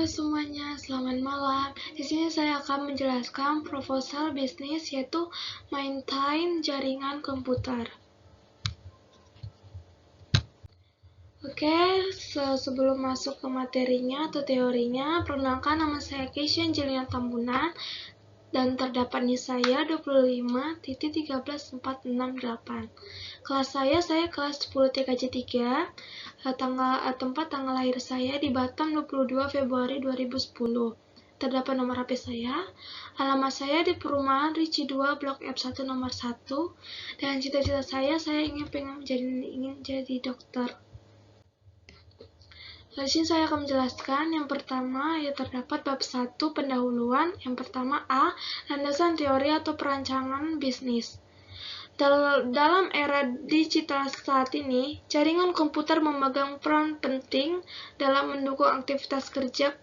semuanya, selamat malam. Di sini saya akan menjelaskan proposal bisnis yaitu maintain jaringan komputer. Oke, sebelum masuk ke materinya atau teorinya, perkenalkan nama saya Keisha Angelina Tambunan dan terdapat NIS saya 25.13468. Kelas saya kelas 10 TKJ 3. Tempat tanggal lahir saya di Batam 22 Februari 2010. Terdapat nomor HP saya. Alamat saya di perumahan Ricci 2 Blok F1 nomor 1. Dan cita-cita saya ingin jadi dokter. Di sini saya akan menjelaskan yang pertama, terdapat bab 1 pendahuluan. Yang pertama A, landasan teori atau perancangan bisnis. Dalam era digital saat ini, jaringan komputer memegang peran penting dalam mendukung aktivitas kerja,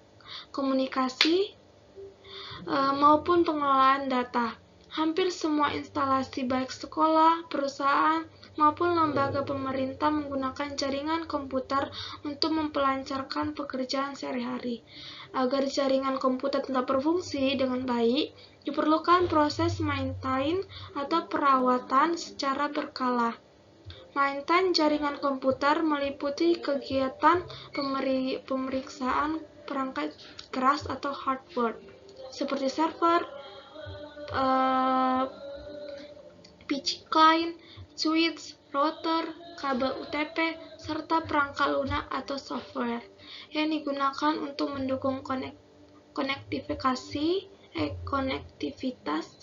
komunikasi, maupun pengelolaan data. Hampir semua instalasi baik sekolah, perusahaan, maupun lembaga pemerintah menggunakan jaringan komputer untuk memperlancarkan pekerjaan sehari-hari. Agar jaringan komputer tetap berfungsi dengan baik, diperlukan proses maintain atau perawatan secara berkala. Maintain jaringan komputer meliputi kegiatan pemeriksaan perangkat keras atau hardware, seperti server, PC client, switch, router, kabel UTP, serta perangkat lunak atau software yang digunakan untuk mendukung konektivitas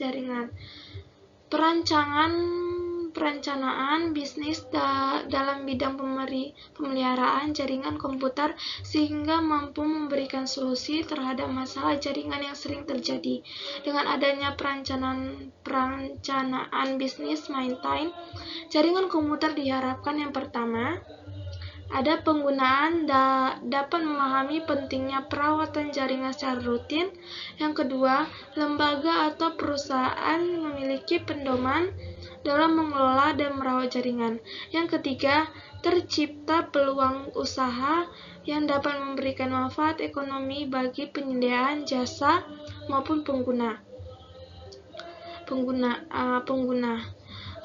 jaringan. Perencanaan bisnis dalam bidang pemeliharaan jaringan komputer sehingga mampu memberikan solusi terhadap masalah jaringan yang sering terjadi. Dengan adanya perencanaan bisnis maintain jaringan komputer diharapkan yang pertama, ada penggunaan dapat memahami pentingnya perawatan jaringan secara rutin. Yang kedua, lembaga atau perusahaan memiliki pedoman dalam mengelola dan merawat jaringan. Yang ketiga, tercipta peluang usaha yang dapat memberikan manfaat ekonomi bagi penyediaan jasa maupun pengguna.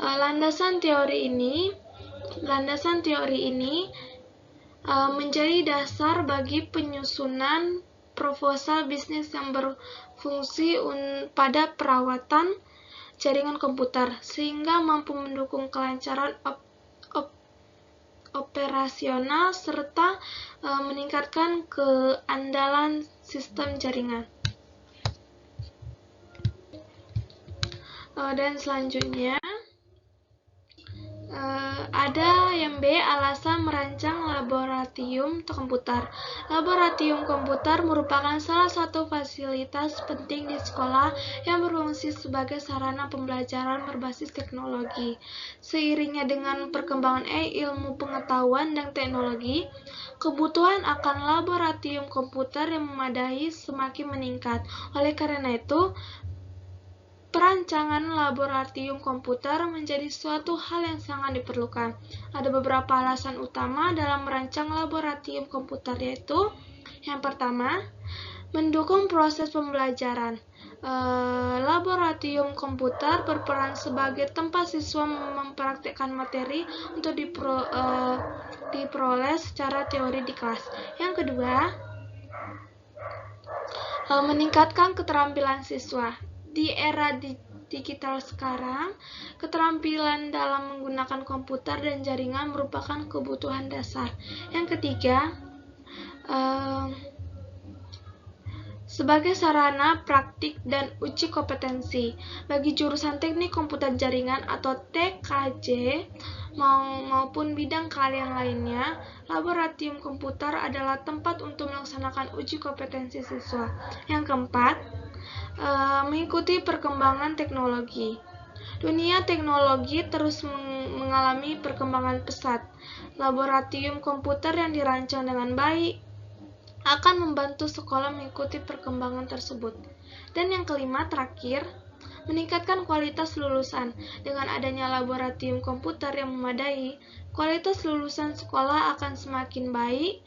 Landasan teori ini menjadi dasar bagi penyusunan proposal bisnis yang berfungsi pada perawatan jaringan komputer sehingga mampu mendukung kelancaran operasional serta meningkatkan keandalan sistem jaringan. Dan selanjutnya ada yang B, alasan merancang laboratorium komputer. Laboratorium komputer merupakan salah satu fasilitas penting di sekolah yang berfungsi sebagai sarana pembelajaran berbasis teknologi. Seiringnya dengan perkembangan ilmu pengetahuan dan teknologi, kebutuhan akan laboratorium komputer yang memadai semakin meningkat. Oleh karena itu, perancangan laboratorium komputer menjadi suatu hal yang sangat diperlukan. Ada beberapa alasan utama dalam merancang laboratorium komputer, yaitu yang pertama, mendukung proses pembelajaran. Laboratorium komputer berperan sebagai tempat siswa mempraktikkan materi untuk diperoleh secara teori di kelas. Yang kedua, meningkatkan keterampilan siswa. Di era digital sekarang, keterampilan dalam menggunakan komputer dan jaringan merupakan kebutuhan dasar. Yang ketiga, sebagai sarana praktik dan uji kompetensi bagi jurusan teknik komputer jaringan atau TKJ maupun bidang keahlian lainnya, laboratorium komputer adalah tempat untuk melaksanakan uji kompetensi siswa. Yang keempat, mengikuti perkembangan teknologi. Dunia teknologi terus mengalami perkembangan pesat. Laboratorium komputer yang dirancang dengan baik akan membantu sekolah mengikuti perkembangan tersebut. Dan yang kelima, terakhir, meningkatkan kualitas lulusan. Dengan adanya laboratorium komputer yang memadai, kualitas lulusan sekolah akan semakin baik,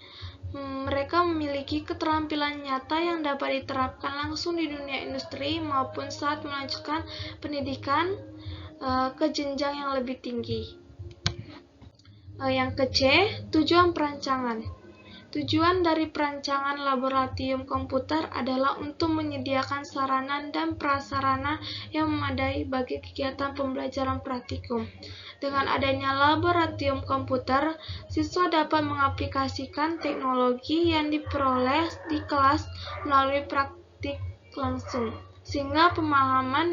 mereka memiliki keterampilan nyata yang dapat diterapkan langsung di dunia industri maupun saat melanjutkan pendidikan ke jenjang yang lebih tinggi. Yang ke-C, tujuan perancangan. Tujuan dari perancangan laboratorium komputer adalah untuk menyediakan sarana dan prasarana yang memadai bagi kegiatan pembelajaran praktikum. Dengan adanya laboratorium komputer, siswa dapat mengaplikasikan teknologi yang diperoleh di kelas melalui praktik langsung, sehingga pemahaman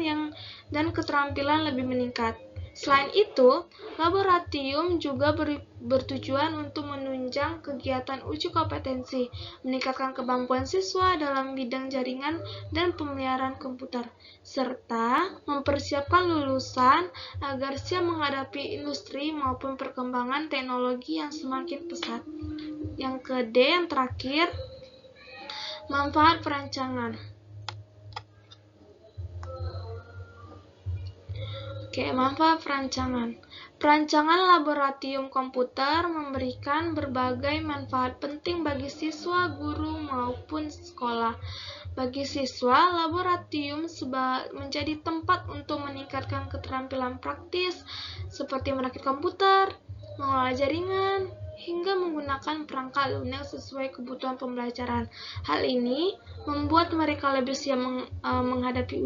dan keterampilan lebih meningkat. Selain itu, laboratorium juga bertujuan untuk menunjang kegiatan uji kompetensi, meningkatkan kemampuan siswa dalam bidang jaringan dan pemeliharaan komputer, serta mempersiapkan lulusan agar siap menghadapi industri maupun perkembangan teknologi yang semakin pesat. Yang ke-D, yang terakhir, manfaat perancangan. Manfaat perancangan. Perancangan laboratorium komputer memberikan berbagai manfaat penting bagi siswa, guru, maupun sekolah. Bagi siswa, laboratorium menjadi tempat untuk meningkatkan keterampilan praktis seperti merakit komputer, mengelola jaringan, hingga menggunakan perangkat lunak sesuai kebutuhan pembelajaran. Hal ini membuat mereka lebih siap menghadapi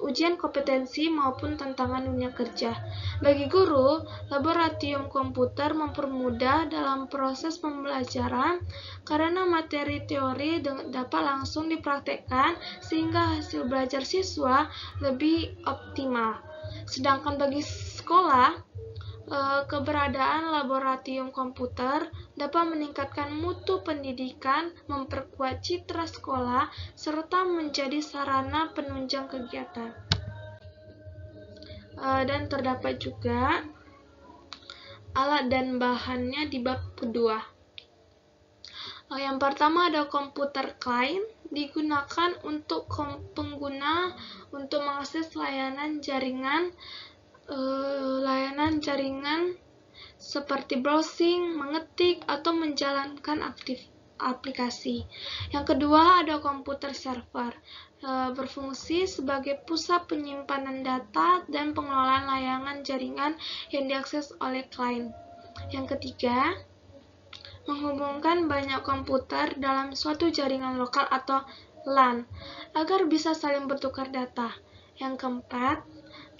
ujian kompetensi maupun tantangan dunia kerja. Bagi guru, laboratorium komputer mempermudah dalam proses pembelajaran karena materi teori dapat langsung dipraktekkan sehingga hasil belajar siswa lebih optimal. Sedangkan bagi sekolah, keberadaan laboratorium komputer dapat meningkatkan mutu pendidikan, memperkuat citra sekolah, serta menjadi sarana penunjang kegiatan. Dan terdapat juga alat dan bahannya di bab kedua. Yang pertama ada komputer client, digunakan untuk pengguna untuk mengakses layanan jaringan seperti browsing, mengetik, atau menjalankan aplikasi. Yang kedua ada komputer server, berfungsi sebagai pusat penyimpanan data dan pengelolaan layanan jaringan yang diakses oleh klien. Yang ketiga, menghubungkan banyak komputer dalam suatu jaringan lokal atau LAN agar bisa saling bertukar data. Yang keempat,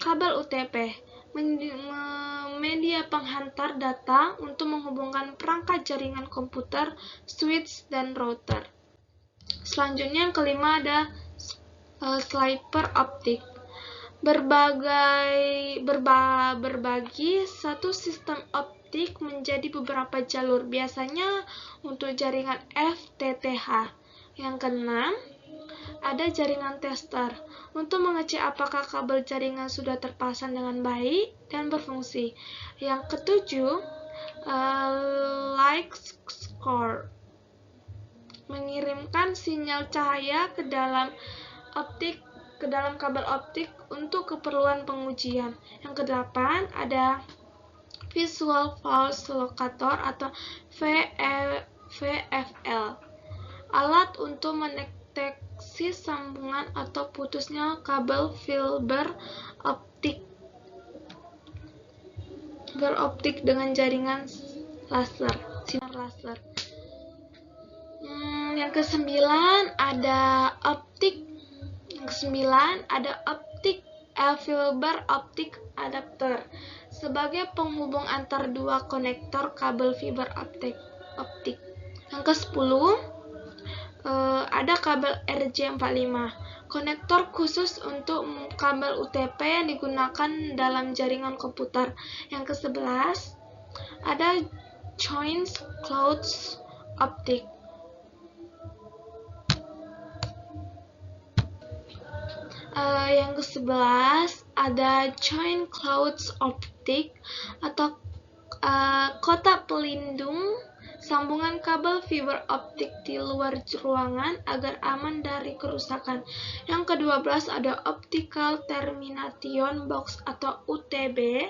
kabel UTP, media penghantar data untuk menghubungkan perangkat jaringan komputer, switch, dan router. Selanjutnya yang kelima ada fiber optik, berbagi satu sistem optik menjadi beberapa jalur, biasanya untuk jaringan FTTH. Yang keenam, ada jaringan tester untuk mengecek apakah kabel jaringan sudah terpasang dengan baik dan berfungsi. Yang ketujuh, light source, mengirimkan sinyal cahaya ke dalam kabel optik untuk keperluan pengujian. Yang kedelapan, ada visual false locator atau VFL, alat untuk mendeteksi sambungan atau putusnya kabel fiber optik dengan jaringan sinar laser. Yang kesembilan ada fiber optic adapter sebagai penghubung antar dua konektor kabel fiber optik. Yang ke-10 ada kabel RJ45, konektor khusus untuk kabel UTP yang digunakan dalam jaringan komputer. Yang ke-11 ada joint cloud optic. Yang ke-11 ada joint cloud optic atau kotak pelindung sambungan kabel fiber optik di luar ruangan agar aman dari kerusakan. Yang ke-12 ada optical termination box atau UTB,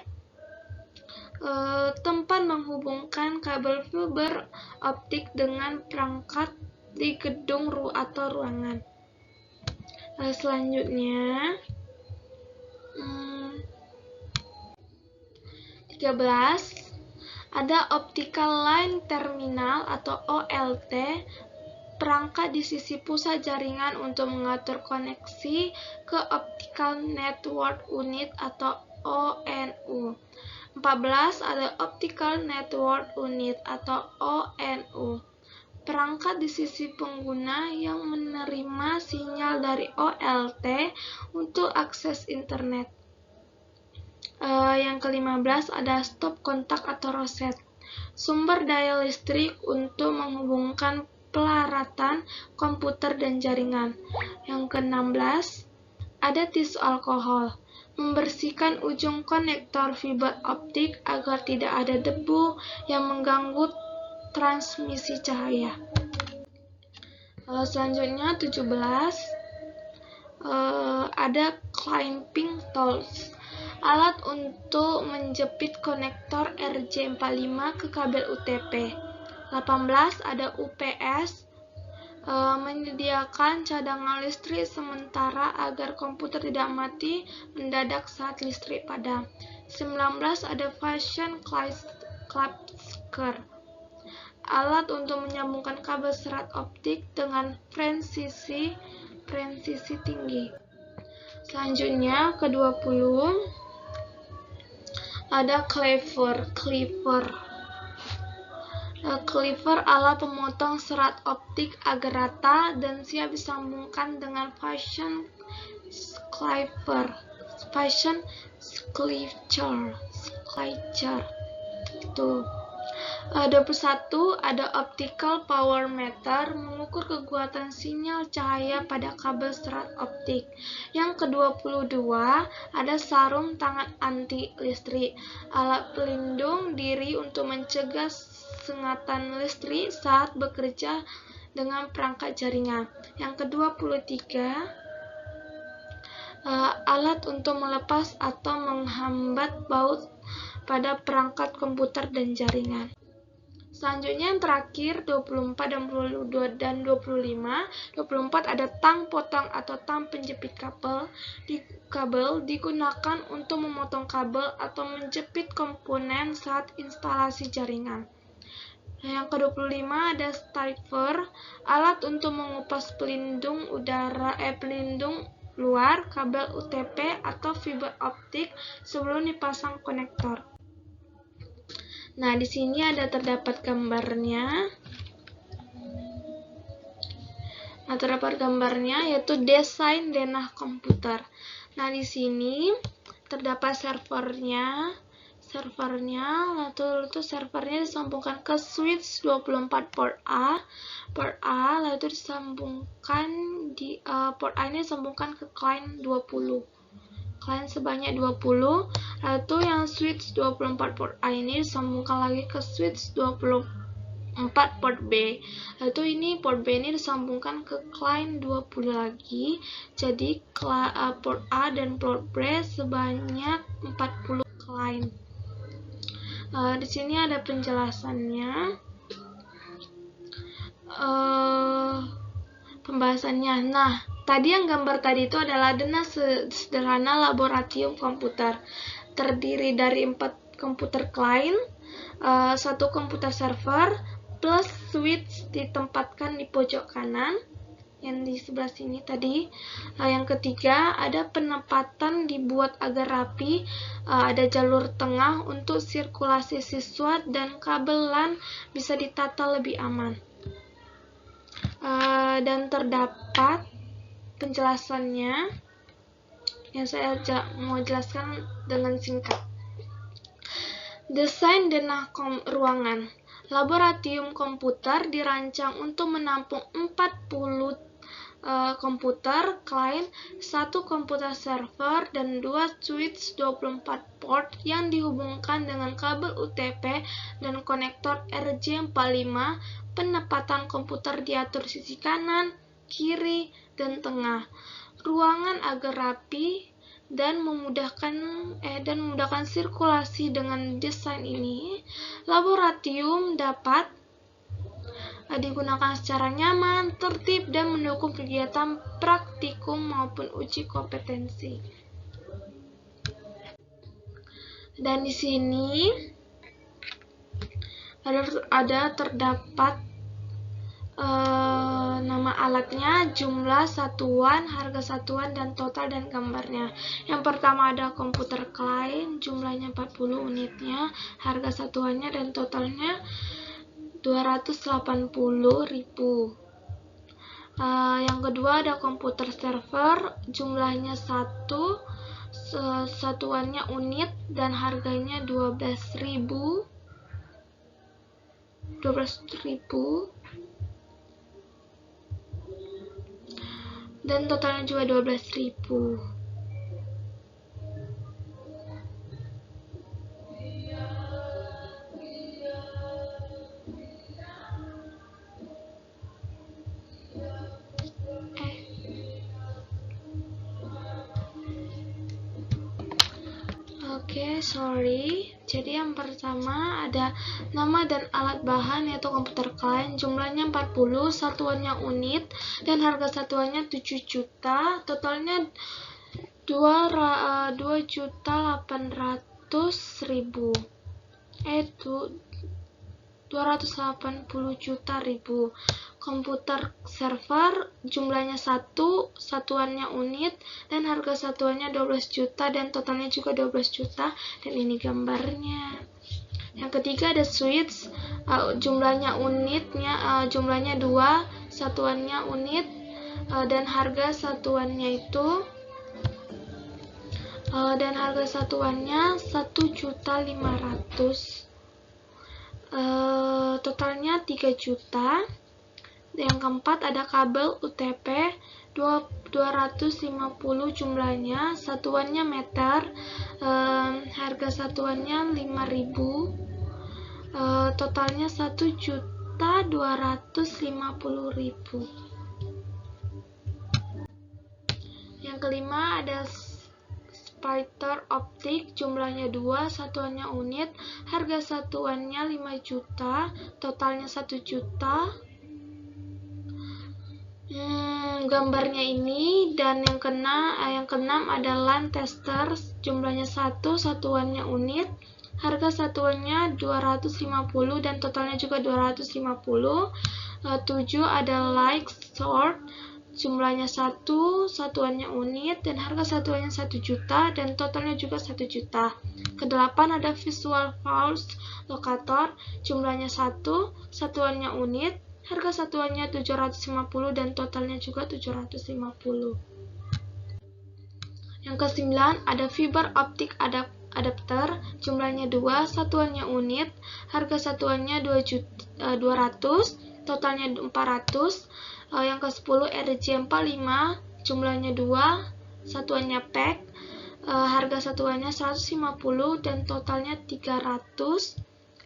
tempat menghubungkan kabel fiber optik dengan perangkat di gedung atau ruangan. Selanjutnya 13, ada optical line terminal atau OLT, perangkat di sisi pusat jaringan untuk mengatur koneksi ke optical network unit atau ONU. 14, ada optical network unit atau ONU, perangkat di sisi pengguna yang menerima sinyal dari OLT untuk akses internet. Yang ke-15 ada stop kontak atau roset, sumber daya listrik untuk menghubungkan pelaratan komputer dan jaringan. Yang ke-16 ada tisu alkohol, membersihkan ujung konektor fiber optik agar tidak ada debu yang mengganggu transmisi cahaya. Selanjutnya 17, ada clamping tools, alat untuk menjepit konektor RJ45 ke kabel UTP. 18, ada UPS, menyediakan cadangan listrik sementara agar komputer tidak mati mendadak saat listrik padam. 19, ada fashion cluster, alat untuk menyambungkan kabel serat optik dengan presisi tinggi. Selanjutnya ke-20 ada cleaver, alat pemotong serat optik agar rata dan siap disambungkan dengan fashion cleaver. 21, ada optical power meter, mengukur kekuatan sinyal cahaya pada kabel serat optik. Yang ke-22 ada sarung tangan anti listrik, alat pelindung diri untuk mencegah sengatan listrik saat bekerja dengan perangkat jaringan. Yang ke-23 alat untuk melepas atau menghambat baut pada perangkat komputer dan jaringan. Selanjutnya yang terakhir 24 dan 25. 24 ada tang potong atau tang penjepit kabel. Kabel digunakan untuk memotong kabel atau menjepit komponen saat instalasi jaringan. Yang ke-25 ada striper, alat untuk mengupas pelindung luar kabel UTP atau fiber optik sebelum dipasang konektor. Nah, di sini terdapat gambarnya. Yaitu desain denah komputer. Nah, di sini terdapat servernya. Lalu servernya disambungkan ke switch 24 port A. Lalu itu disambungkan port A ini disambungkan ke client 20. Client sebanyak 20, lalu yang switch 24 port A ini disambungkan lagi ke switch 24 port B. Lalu ini port B ini disambungkan ke client 20 lagi. Jadi port A dan port B sebanyak 40 client. Di sini ada penjelasannya. Pembahasannya. Nah, tadi yang gambar tadi itu adalah denah sederhana laboratorium komputer. Terdiri dari 4 komputer client, 1 komputer server, plus switch ditempatkan di pojok kanan, yang di sebelah sini tadi. Yang ketiga, ada penempatan dibuat agar rapi, ada jalur tengah untuk sirkulasi siswa dan kabel LAN bisa ditata lebih aman. Dan terdapat penjelasannya yang saya mau jelaskan dengan singkat. Desain denah ruangan. Laboratorium komputer dirancang untuk menampung 40 komputer client, 1 komputer server, dan 2 switch 24 port yang dihubungkan dengan kabel UTP dan konektor RJ45. Penempatan komputer diatur sisi kanan, kiri, dan tengah. Ruangan agar rapi dan memudahkan sirkulasi. Dengan desain ini, laboratorium dapat digunakan secara nyaman, tertib, dan mendukung kegiatan praktikum maupun uji kompetensi. Dan di sini terdapat nama alatnya, jumlah satuan, harga satuan, dan total dan gambarnya. Yang pertama ada komputer Klein, jumlahnya 40 unitnya, harga satuannya dan totalnya 280.000. Yang kedua ada komputer server, jumlahnya 1, satuannya unit dan harganya 12.000 dan totalnya juga 12.000. Sorry. Jadi yang pertama ada nama dan alat bahan, yaitu komputer Klein, jumlahnya 40, satuannya unit, dan harga satuannya 7 juta, totalnya 2.800.000. 280 juta ribu. Komputer server, jumlahnya 1, satuannya unit, dan harga satuannya 12 juta, dan totalnya juga 12 juta, dan ini gambarnya. Yang ketiga ada switch, jumlahnya 2, satuannya unit, dan harga satuannya 1.500.000. Totalnya 3 juta. Yang keempat ada kabel UTP, 250 jumlahnya, satuannya meter, harga satuannya 5.000, totalnya 1.250.000. Yang kelima ada fiber optik, jumlahnya 2, satuannya unit, harga satuannya 5 juta, totalnya 1 juta. Gambarnya ini. Dan yang keenam ada LAN tester, jumlahnya 1, satuannya unit, harga satuannya 250 dan totalnya juga 250. 7 ada light source, jumlahnya 1, satuannya unit, dan harga satuannya 1 juta, dan totalnya juga 1 juta. Kedelapan ada visual pulse locator, jumlahnya 1, satuannya unit, harga satuannya 750, dan totalnya juga 750. Yang ke-9 ada fiber optic adapter, jumlahnya 2, satuannya unit, harga satuannya 200, totalnya 400. Yang ke-10 RJ45, jumlahnya 2, satuannya pack, harga satuannya 150 dan totalnya 300.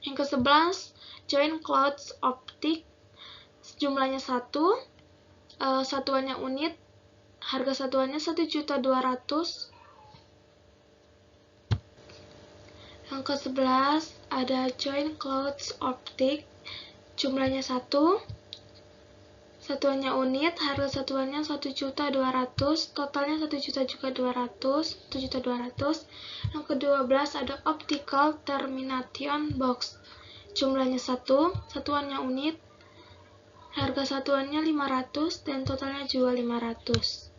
Yang ke-11 joint clouds optic, jumlahnya 1, satuannya unit, harga satuannya 1.200.000. Yang ke-11 ada joint clouds optic, jumlahnya 1, satuannya unit, harga satuannya 1.200.000, totalnya 1 juta juga 7.200.000. Yang ke-12 ada optical termination box, jumlahnya 1, satuannya unit, harga satuannya 500 dan totalnya juga 500.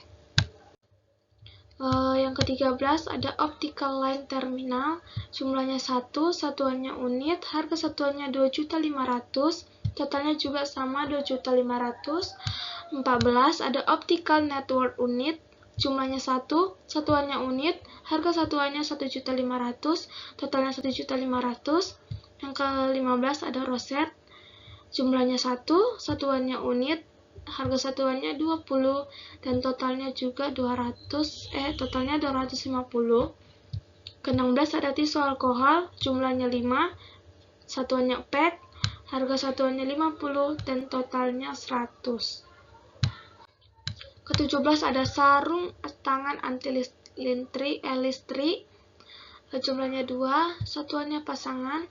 Yang ke-13 ada optical line terminal, jumlahnya 1, satuannya unit, harga satuannya 2.500.000, totalnya juga sama 2.500.000. 14 ada optical network unit, jumlahnya 1, satuannya unit, harga satuannya 1.500.000, totalnya 1.500.000. Yang ke-15 ada roset, jumlahnya 1, satuannya unit, harga satuannya 20 dan totalnya juga 250. Ke-16 ada tisu alkohol, jumlahnya 5, satuannya pack, harga satuannya 50 dan totalnya 100. Ke-17 ada sarung tangan anti listrik, jumlahnya 2, satuannya pasangan,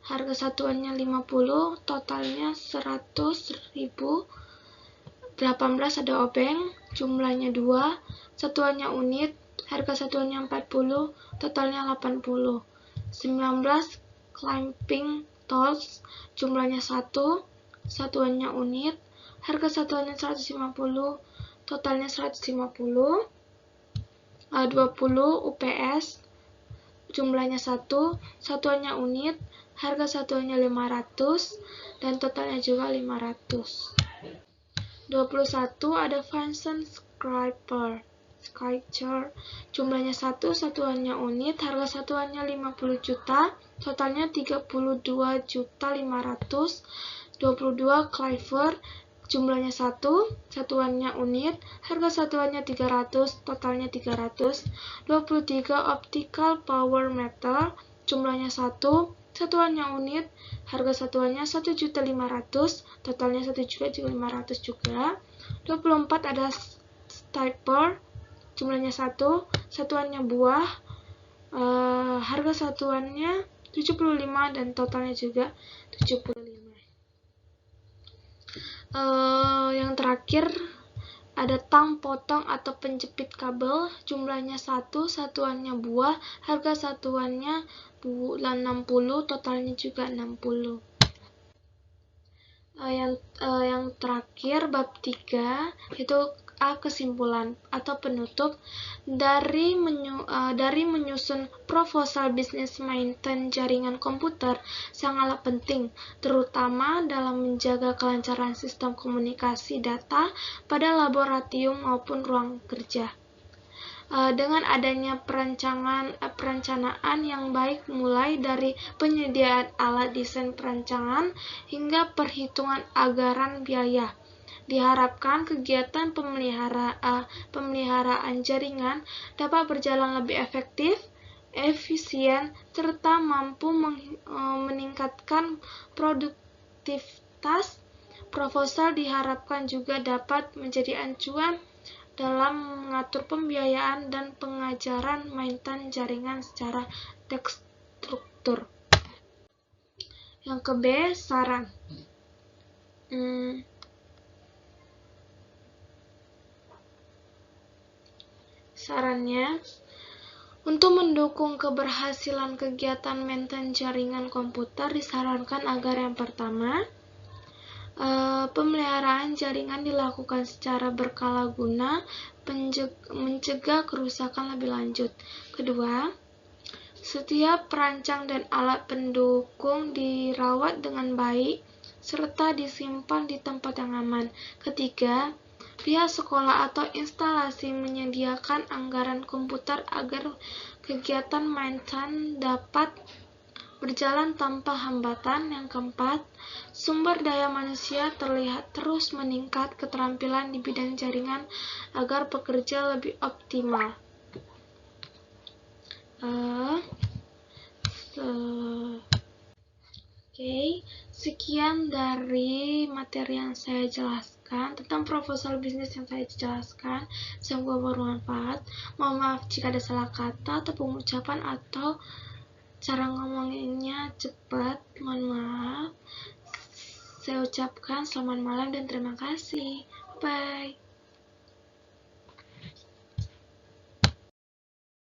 harga satuannya 50, totalnya 100.000. 18 ada obeng, jumlahnya 2, satuannya unit, harga satuannya 40, totalnya 80. 19 climbing tools, jumlahnya 1, satuannya unit, harga satuannya 150, totalnya 150. 20 UPS, jumlahnya 1, satuannya unit, harga satuannya 500, dan totalnya juga 500. 21 ada function Skycher, jumlahnya 1, satuannya unit, harga satuannya 50 juta, totalnya 32.500. 22 Clever, jumlahnya 1, satuannya unit, harga satuannya 300, totalnya 300. 23 Optical Power Meter, jumlahnya 1, satuannya unit, harga satuannya 1.500.000, totalnya 1.500.000 juga. 24 ada stapler, jumlahnya 1, satuannya buah, harga satuannya 75 dan totalnya juga 75. Yang terakhir ada tang potong atau penjepit kabel, jumlahnya 1, satuannya buah, harga satuannya 60, totalnya juga 60. Yang terakhir bab 3 itu kesimpulan atau penutup. Dari menyusun proposal bisnis maintain jaringan komputer sangatlah penting, terutama dalam menjaga kelancaran sistem komunikasi data pada laboratorium maupun ruang kerja. Dengan adanya perencanaan yang baik mulai dari penyediaan alat desain perancangan hingga perhitungan anggaran biaya, diharapkan kegiatan pemeliharaan jaringan dapat berjalan lebih efektif, efisien, serta mampu meningkatkan produktivitas. Proposal diharapkan juga dapat menjadi acuan dalam mengatur pembiayaan dan pengajaran maintain jaringan secara terstruktur. Yang ke B, saran. Sarannya, untuk mendukung keberhasilan kegiatan maintain jaringan komputer disarankan agar yang pertama, pemeliharaan jaringan dilakukan secara berkala guna mencegah kerusakan lebih lanjut. Kedua, setiap perancang dan alat pendukung dirawat dengan baik serta disimpan di tempat yang aman. Ketiga, pihak sekolah atau instalasi menyediakan anggaran komputer agar kegiatan maintain dapat berjalan tanpa hambatan. Yang keempat, sumber daya manusia terlihat terus meningkat keterampilan di bidang jaringan agar pekerja lebih optimal. Sekian dari materi yang saya jelaskan tentang proposal bisnis yang saya jelaskan. Semoga bermanfaat. Mohon maaf jika ada salah kata atau pengucapan atau cara ngomonginnya cepat, mohon maaf. Saya ucapkan selamat malam dan terima kasih. Bye.